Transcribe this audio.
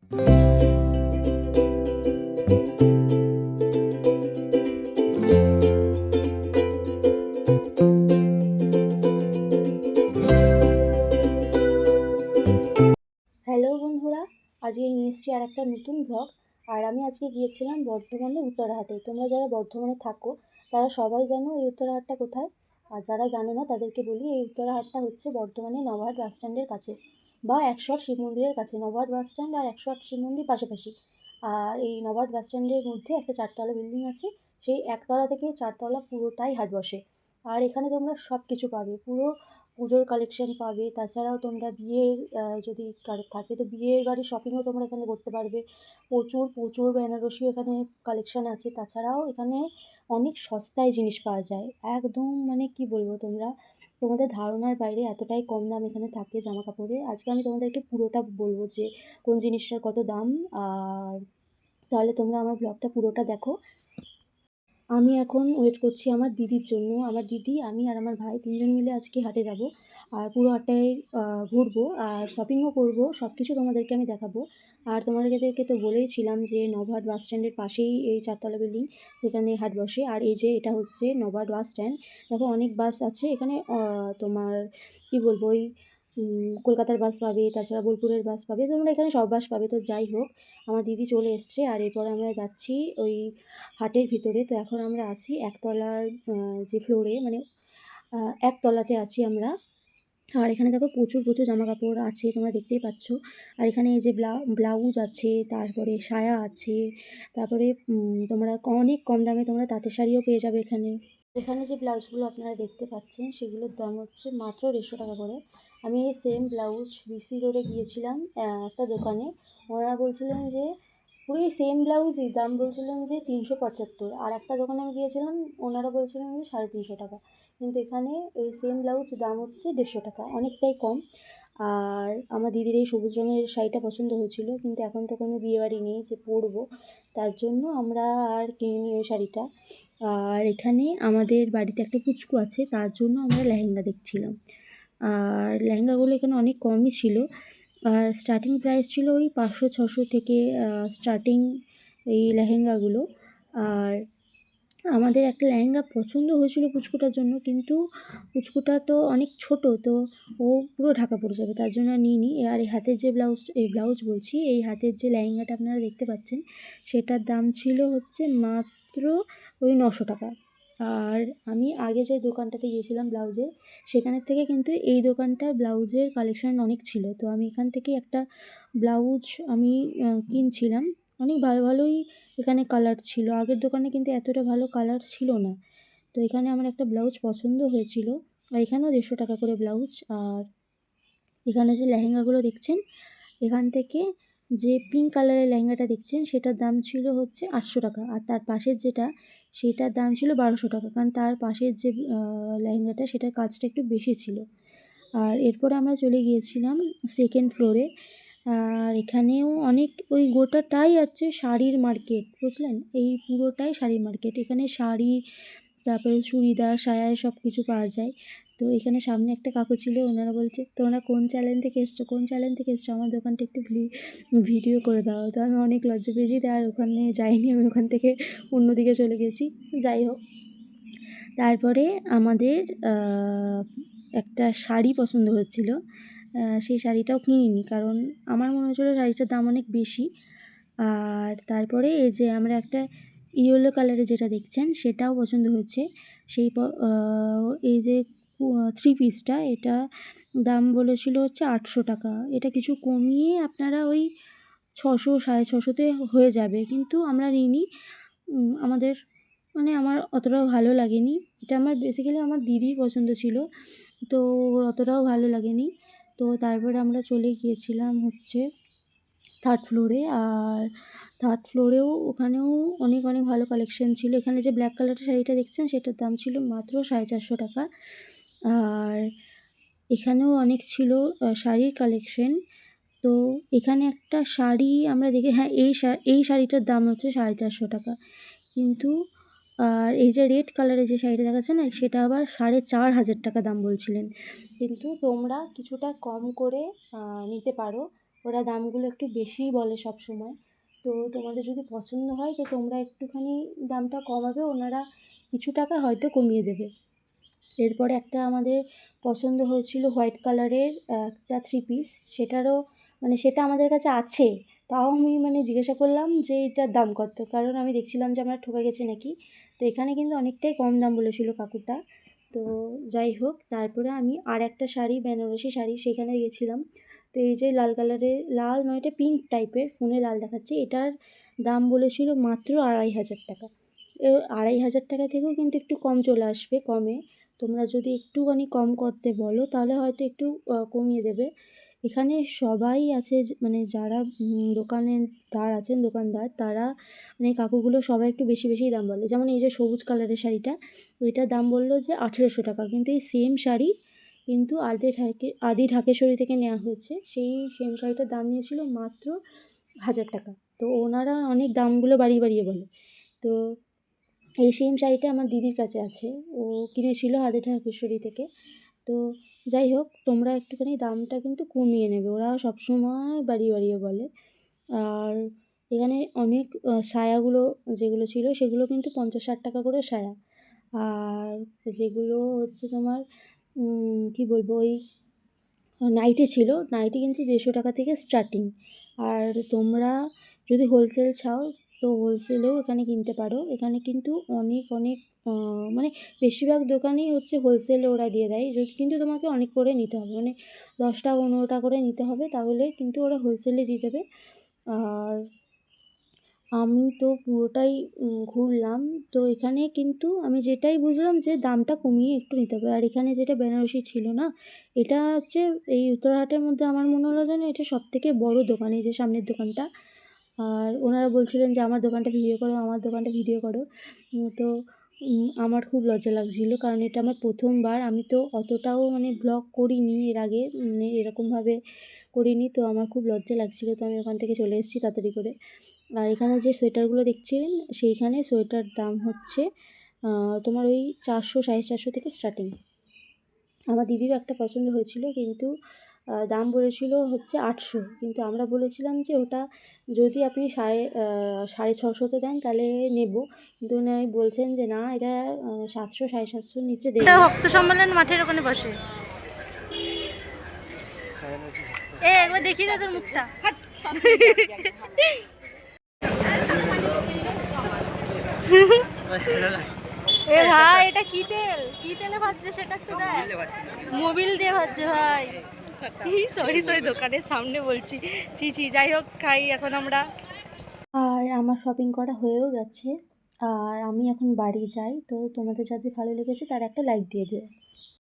Hello বন্ধুরা, আজকে নিয়ে এসেছি আর একটা নতুন ব্লগ। আর আমি আজকে গিয়েছিলাম বর্ধমানে উত্তরহাটে। তোমরা যারা বর্ধমানে থাকো তারা সবাই জানো এই উত্তরহাটটা কোথায়। আর যারা জানো না তাদেরকে বলি, এই উত্তরহাটটা হচ্ছে বর্ধমানে নবাহাট বাস স্ট্যান্ডের কাছে বা ১০৮ শিব মন্দিরের কাছে। নবাহাট বাস স্ট্যান্ড আর ১০৮ শিব মন্দির পাশাপাশি। আর এই নবাহাট বাস স্ট্যান্ডের মধ্যে একটা ৪ তলা বিল্ডিং আছে। সেই ১ তলা থেকে ৪ তলা পুরোটাই হাট বসে। আর এখানে তোমরা সব কিছু পাবে, পুরো পুজোর কালেকশন পাবে। তাছাড়াও তোমরা বিয়ের যদি কারোর থাকে তো বিয়ের বাড়ির শপিংও তোমরা এখানে করতে পারবে। প্রচুর প্রচুর বেনারসি এখানে কালেকশান আছে। তাছাড়াও এখানে অনেক সস্তায় জিনিস পাওয়া যায়, একদম মানে কি বলবো, তোমাদের ধারণার বাইরে এতটাই কম দাম এখানে থাকে জামা কাপড়ের। আজকে আমি তোমাদেরকে পুরোটা বলবো যে কোন জিনিসটার কত দাম। আর তাহলে তোমরা আমার ব্লগটা পুরোটা দেখো। আমি এখন ওয়েট করছি আমার দিদির জন্য। আমার দিদি, আমি আর আমার ভাই ৩জন মিলে আজকে হাটে যাব। আর পুরো হাটটায় ঘুরবো আর শপিংও করবো। সব কিছু তোমাদেরকে আমি দেখাবো। আর তোমাদেরকে তো বলেইছিলাম যে নবাহাট বাস স্ট্যান্ডের পাশেই এই ৪ তলা বিল্ডিং যেখানে হাট বসে। আর এই যে এটা হচ্ছে নবাহাট বাস স্ট্যান্ড। দেখো অনেক বাস আছে এখানে। তোমার কি বলবো, ওই কলকাতার বাস পাবে, তাছাড়া বোলপুরের বাস পাবে, তোমরা এখানে সব বাস পাবে। তো যাই হোক, আমার দিদি চলে এসছে আর এরপরে আমরা যাচ্ছি ওই হাটের ভিতরে। তো এখন আমরা আছি ১ তলার যে ফ্লোরে, মানে ১ তলাতে আছি আমরা। আর এখানে দেখো প্রচুর প্রচুর জামা কাপড় আছে, তোমরা দেখতেই পাচ্ছ। আর এখানে এই যে ব্লাউজ আছে, তারপরে সায়া আছে, তারপরে তোমরা অনেক কম দামে তোমরা তাঁতের শাড়িও পেয়ে যাবে এখানে। এখানে যে ব্লাউজগুলো আপনারা দেখতে পাচ্ছেন সেগুলোর দাম হচ্ছে মাত্র ১৫০ টাকা করে। আমি এই সেম ব্লাউজ বিসি রোডে গিয়েছিলাম একটা দোকানে। ওনারা বলছিলেন যে পুরো এই সেম ব্লাউজই দাম বলছিলেন যে ৩৭৫। আর একটা দোকানে আমি গিয়েছিলাম, ওনারা বলছিলেন যে ৩৫০ টাকা। কিন্তু এখানে এই সেম ব্লাউজ দাম হচ্ছে ১৫০ টাকা, অনেকটাই কম। আর আমার দিদির এই সবুজ রঙের শাড়িটা পছন্দ হয়েছিল, কিন্তু এখন তো কোনো বিয়েবাড়ি নেই যে পরবো, তার জন্য আমরা আর কিনিনি ওই শাড়িটা। আর এখানে আমাদের বাড়িতে একটা পুচকু আছে, তার জন্য আমরা লেহেঙ্গা দেখছিলাম। আর লেহেঙ্গাগুলো এখানে অনেক কমই ছিল। আর স্টার্টিং প্রাইস ছিল ওই ৫০০-৬০০ থেকে স্টার্টিং এই লেহেঙ্গাগুলো। আর আমাদের একটা লেহেঙ্গা পছন্দ হয়েছিল পুচকুটার জন্য, কিন্তু পুচকুটা তো অনেক ছোট, তো ও পুরো ঢাকা পড়ে যাবে, তার জন্য আর নিইনি। আর এই হাতের যে ব্লাউজ বলছি, এই হাতের যে লেহেঙ্গাটা আপনারা দেখতে পাচ্ছেন সেটার দাম ছিল হচ্ছে মাত্র ওই ৯০০ টাকা। আর আমি আগে যে দোকানটাতে গিয়েছিলাম ব্লাউজের, সেখানের থেকে কিন্তু এই দোকানটার ব্লাউজের কালেকশান অনেক ছিল। তো আমি এখান থেকে একটা ব্লাউজ আমি কিনছিলাম। অনেক ভালো ভালোই এখানে কালার ছিল, আগের দোকানে কিন্তু এতটা ভালো কালার ছিল না। তো এখানে আমার একটা ব্লাউজ পছন্দ হয়েছিল। আর এখানেও ১৫০ টাকা করে ব্লাউজ। আর এখানে যে লেহেঙ্গাগুলো দেখছেন, এখান থেকে যে পিঙ্ক কালারের লেহেঙ্গাটা দেখছেন সেটার দাম ছিল হচ্ছে ৮০০ টাকা। আর তার পাশের যেটা, সেটার দাম ছিল ১২০০ টাকা, কারণ তার পাশের যে লেহেঙ্গাটা সেটার কাজটা একটু বেশি ছিল। আর এরপরে আমরা চলে গিয়েছিলাম সেকেন্ড ফ্লোরে। আর এখানেও অনেক, ওই গোটাটাই হচ্ছে শাড়ির মার্কেট, বুঝলেন? এই পুরোটাই শাড়ির মার্কেট। এখানে শাড়ি, তারপরে চুড়িদার, সায়া সব কিছু পাওয়া যায়। তো এখানে সামনে একটা কাকু ছিল, ওনারা বলছে তোমরা কোন চ্যানেল থেকে এসছো, কোন চ্যানেল থেকে এসছো, আমার দোকানটা একটু ভিডিও করে দাও। তো আমি অনেক লজ্জা পেয়েছি, আর ওখানে যাইনি, আমি ওখান থেকে অন্যদিকে চলে গেছি। যাই হোক, তারপরে আমাদের একটা শাড়ি পছন্দ হচ্ছিল, সেই শাড়িটাও কিনিনি, কারণ আমার মনে হচ্ছিলো শাড়িটার দাম অনেক বেশি। আর তারপরে এই যে আমরা একটা ইয়েলো কালারের যেটা দেখছেন সেটাও পছন্দ হয়েছে। সেই এই যে থ্রি পিসটা, এটা দাম বলেছিল হচ্ছে ৮০০ টাকা। এটা কিছু কমিয়ে আপনারা ওই ৬০০, ৬৫০তে হয়ে যাবে, কিন্তু আমরা নিইনি। আমাদের মানে আমার অতটাও ভালো লাগেনি। এটা আমার বেসিক্যালি আমার দিদির পছন্দ ছিল, তো অতটাও ভালো লাগেনি। তো তারপরে আমরা চলে গিয়েছিলাম হচ্ছে থার্ড ফ্লোরে। আর থার্ড ফ্লোরেও ওখানেও অনেক অনেক ভালো কালেকশান ছিল। এখানে যে ব্ল্যাক কালারের শাড়িটা দেখছেন সেটার দাম ছিল মাত্র ৪৫০ টাকা। আর এখানেও অনেক ছিল শাড়ির কালেকশন। তো এখানে একটা শাড়ি আমরা দেখি, হ্যাঁ, এই শাড়িটার দাম হচ্ছে ৪৫০ টাকা। কিন্তু আর এই যে রেড কালারের যে শাড়িটা দেখাচ্ছে না, সেটা আবার ৪৫০০ টাকা দাম বলছিলেন। কিন্তু তোমরা কিছুটা কম করে নিতে পারো। ওরা দামগুলো একটু বেশিই বলে সব সময়। তো তোমাদের যদি পছন্দ হয় তো তোমরা একটুখানি দামটা কমাবে, ওনারা কিছু টাকা হয়তো কমিয়ে দেবে। এরপরে একটা আমাদের পছন্দ হয়েছিল হোয়াইট কালারের একটা 3 পিস, সেটারও মানে সেটা আমাদের কাছে আছে, তাও আমি মানে জিজ্ঞাসা করলাম যে এটার দাম কত, কারণ আমি দেখছিলাম যে আমরা ঠকে গেছি নাকি। তো এখানে কিন্তু অনেকটাই কম দাম বলেছিল কাকুটা। তো যাই হোক, তারপরে আমি আর একটা শাড়ি, বেনারসি শাড়ি, সেখানে গেছিলাম। তো এই যে লাল কালারের, লাল নয় এটা পিঙ্ক টাইপের, ফোনে লাল দেখাচ্ছে, এটার দাম বলেছিল মাত্র 2,500 টাকা। 2,500 টাকা থেকেও কিন্তু একটু কম চলে আসবে, কমে। তোমরা যদি একটুখানি কম করতে বলো তাহলে হয়তো একটু কমিয়ে দেবে। এখানে সবাই আছে মানে যারা দোকানদার আছেন, দোকানদার তারা মানে কাকুগুলো সবাই একটু বেশি বেশিই দাম বলে। যেমন এই যে সবুজ কালারের শাড়িটা, ওইটার দাম বললো যে 1,800 টাকা, কিন্তু এই সেম শাড়ি কিন্তু আদি ঢাকেশ্বরী থেকে নেওয়া হয়েছে, সেই সেম শাড়িটার দাম নিয়েছিল মাত্র 1,000 টাকা। তো ওনারা অনেক দামগুলো বাড়িয়ে বাড়িয়ে বলে। তো এই সেম শাড়িটা আমার দিদির কাছে আছে, ও কিনেছিল হাতে ঢাকেশ্বরী থেকে। তো যাই হোক, তোমরা একটুখানি দামটা কিন্তু কমিয়ে নেবে, ওরা সবসময় বাড়িয়ে বাড়িয়ে বলে। আর এখানে অনেক সায়াগুলো যেগুলো ছিল সেগুলো কিন্তু 50-60 টাকা করে সায়া। আর যেগুলো হচ্ছে তোমার কী বলবো, ওই নাইটি ছিল, নাইটি কিন্তু 150 টাকা থেকে স্টার্টিং। আর তোমরা যদি হোলসেল চাও তো হোলসেলেও এখানে কিনতে পারো। এখানে কিন্তু অনেক অনেক মানে বেশিরভাগ দোকানেই হচ্ছে হোলসেলে ওরা দিয়ে দেয়, যদি কিন্তু তোমাকে অনেক করে নিতে হবে, মানে 10টা 15টা করে নিতে হবে, তাহলে কিন্তু ওরা হোলসেলে দিয়ে দেবে। আর আমি তো পুরোটাই ঘুরলাম, তো এখানে কিন্তু আমি যেটাই বুঝলাম যে দামটা কমিয়ে একটু নিতে হবে। আর এখানে যেটা বেনারসি ছিল না, এটা হচ্ছে এই উত্তরহাটের মধ্যে আমার মনে হলো যেন এটা সবথেকে বড় দোকান, এই যে সামনের দোকানটা। আর ওনারা বলছিলেন যে আমার দোকানটা ভিডিও করো, আমার দোকানটা ভিডিও করো। তো আমার খুব লজ্জা লাগছিলো, কারণ এটা আমার প্রথমবার, আমি তো অতটাও মানে ব্লগ করিনি এর আগে, মানে এরকমভাবে করিনি, তো আমার খুব লজ্জা লাগছিলো। তো আমি ওখান থেকে চলে এসেছি তাড়াতাড়ি করে। আর এখানে যে সোয়েটারগুলো দেখছিলেন, সেইখানে সোয়েটার দাম হচ্ছে তোমার ওই 400 450 থেকে স্টার্টিং। আমার দিদিরও একটা পছন্দ হয়েছিল, কিন্তু দাম বলেছিল হচ্ছে 800, কিন্তু আমরা বলেছিলাম যে ওটা যদি আপনি 650 দেন তাহলে নেব, কিন্তু উনি বলছেন যে না, এটা 700 750 নিচে দেবে। এটা ভক্ত সম্মেলন মাঠের ওখানে বসে। একবার দেখি না তোর মুখটা। এ ভাই, এটা কি তেল, কি তেলে ভাজছে সেটা একটু দেখ। মোবিল দিয়ে ভাজছে ভাই। সরি সরি, দোকানের সামনে বলছি, ছি ছি। যাই হোক, খাই এখন আমরা। আর আমার শপিং করা হয়েও গেছে, আর আমি এখন বাড়ি যাই। তো তোমাদের যাদের ভালো লেগেছে তারা একটা লাইক দিয়ে দিও।